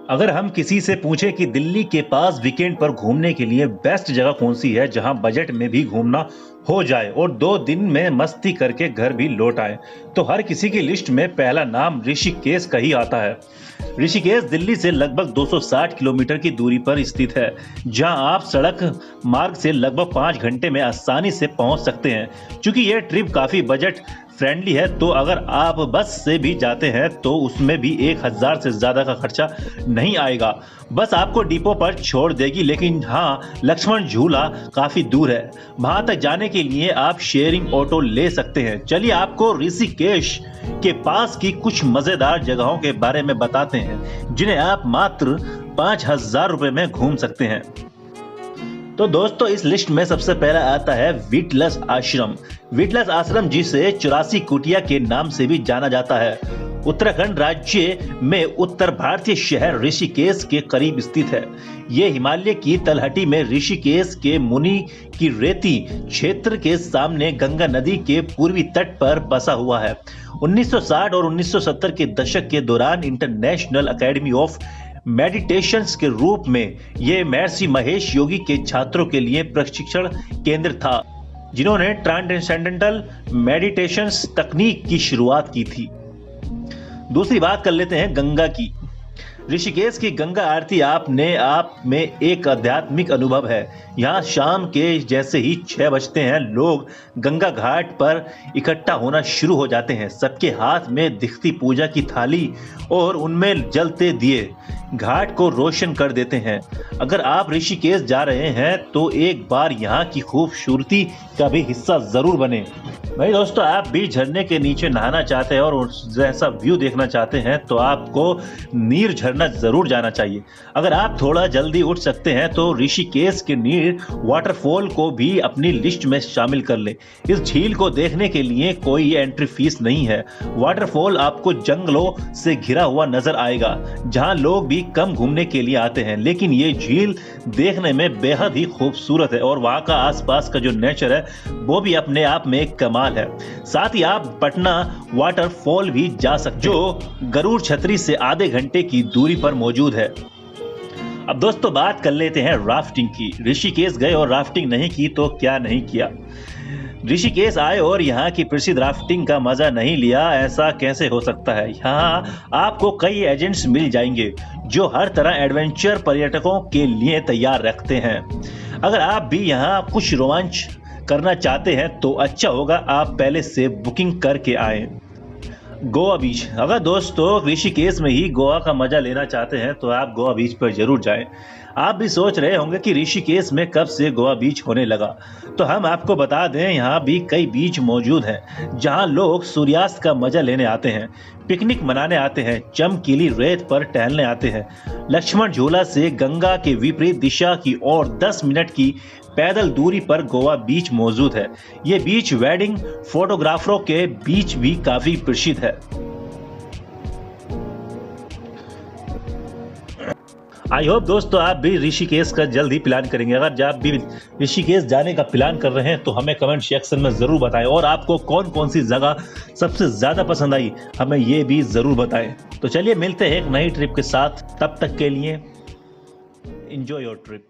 अगर हम किसी से पूछें कि दिल्ली के पास वीकेंड पर घूमने के लिए बेस्ट जगह कौन सी है जहां बजट में भी घूमना हो जाए और 2 दिन में मस्ती करके घर भी लौट आए, तो हर किसी की लिस्ट में पहला नाम ऋषिकेश का ही आता है। ऋषिकेश दिल्ली से लगभग 260 किलोमीटर की दूरी पर स्थित है, जहां आप सड़क मार्ग से लगभग 5 घंटे में आसानी से पहुंच सकते हैं। चूंकि यह ट्रिप काफी बजट फ्रेंडली है, तो अगर आप बस से भी जाते हैं तो उसमें भी 1000 से ज्यादा का खर्चा नहीं आएगा। बस आपको डिपो पर छोड़ देगी, लेकिन हाँ, लक्ष्मण झूला काफी दूर है। वहां तक जाने के लिए आप शेयरिंग ऑटो ले सकते हैं। चलिए आपको ऋषिकेश के पास की कुछ मजेदार जगहों के बारे में बताते हैं, जिन्हें आप मात्र 5000 रुपए में घूम सकते हैं। तो दोस्तों, इस लिस्ट में सबसे पहला आता है विटलस आश्रम। विटलस आश्रम, जिसे 84 कुटिया के नाम से भी जाना जाता है, उत्तराखंड राज्य में उत्तर भारतीय शहर ऋषिकेश के करीब स्थित है। ये हिमालय की तलहटी में ऋषिकेश के मुनि की रेती क्षेत्र के सामने गंगा नदी के पूर्वी तट पर बसा हुआ है। 1960 और 1970 के दशक के दौरान इंटरनेशनल एकेडमी ऑफ मेडिटेशंस के रूप में यह महर्षि महेश योगी के छात्रों के लिए प्रशिक्षण केंद्र था, जिन्होंने ट्रांसेंडेंटल मेडिटेशंस तकनीक की शुरुआत की थी। दूसरी बात कर लेते हैं गंगा की। ऋषिकेश की गंगा आरती अपने आप में एक आध्यात्मिक अनुभव है। यहाँ शाम के जैसे ही 6 बजते हैं, लोग गंगा घाट पर इकट्ठा होना शुरू हो जाते हैं। सबके हाथ में दिखती पूजा की थाली और उनमें जलते दिए घाट को रोशन कर देते हैं। अगर आप ऋषिकेश जा रहे हैं तो एक बार यहाँ की खूबसूरती का भी हिस्सा जरूर बने। भाई दोस्तों, आप भी झरने के नीचे नहाना चाहते हैं और जैसा व्यू देखना चाहते हैं तो आपको नीर झरना जरूर जाना चाहिए। अगर आप थोड़ा जल्दी उठ सकते हैं तो ऋषिकेश के नीर वाटरफॉल को भी अपनी लिस्ट में शामिल कर लें। इस झील को देखने के लिए कोई एंट्री फीस नहीं है। वाटरफॉल आपको जंगलों से घिरा हुआ नजर आएगा, जहां लोग भी कम घूमने के लिए आते हैं, लेकिन ये झील देखने में बेहद ही खूबसूरत है और वहां का आसपास का जो नेचर है वो भी अपने आप में एक कमाल है। साथ ही आप पटना वाटरफॉल भी जा सकते हैं, जो गरुड़ छतरी से आधे घंटे की दूरी पर मौजूद है। अब दोस्तों, बात कर लेते हैं राफ्टिंग की। ऋषिकेश गए और राफ्टिंग नहीं की तो क्या नहीं किया। ऋषिकेश आए और यहाँ की प्रसिद्ध राफ्टिंग का मजा नहीं लिया, ऐसा कैसे हो सकता है। यहाँ आपको कई एजेंट्स मिल जाएंगे जो हर तरह एडवेंचर पर्यटकों के लिए तैयार रखते हैं। अगर आप भी यहाँ कुछ रोमांच करना चाहते हैं तो अच्छा होगा आप पहले से बुकिंग करके आए। गोवा बीच। अगर दोस्तों ऋषिकेश में ही गोवा का मजा लेना चाहते हैं तो आप गोवा बीच पर जरूर जाएं। आप भी सोच रहे होंगे कि ऋषिकेश में कब से गोवा बीच होने लगा, तो हम आपको बता दें, यहाँ भी कई बीच मौजूद हैं जहाँ लोग सूर्यास्त का मजा लेने आते हैं, पिकनिक मनाने आते हैं, चमकीली रेत पर टहलने आते हैं। लक्ष्मण झूला से गंगा के विपरीत दिशा की ओर 10 मिनट की पैदल दूरी पर गोवा बीच मौजूद है। ये बीच वेडिंग फोटोग्राफरों के बीच भी काफी प्रसिद्ध है। आई होप दोस्तों आप भी ऋषिकेश का जल्द ही प्लान करेंगे। अगर आप भी ऋषिकेश जाने का प्लान कर रहे हैं तो हमें कमेंट सेक्शन में जरूर बताएं, और आपको कौन कौन सी जगह सबसे ज्यादा पसंद आई हमें ये भी जरूर बताएं। तो चलिए मिलते हैं एक नई ट्रिप के साथ, तब तक के लिए एंजॉय योर ट्रिप।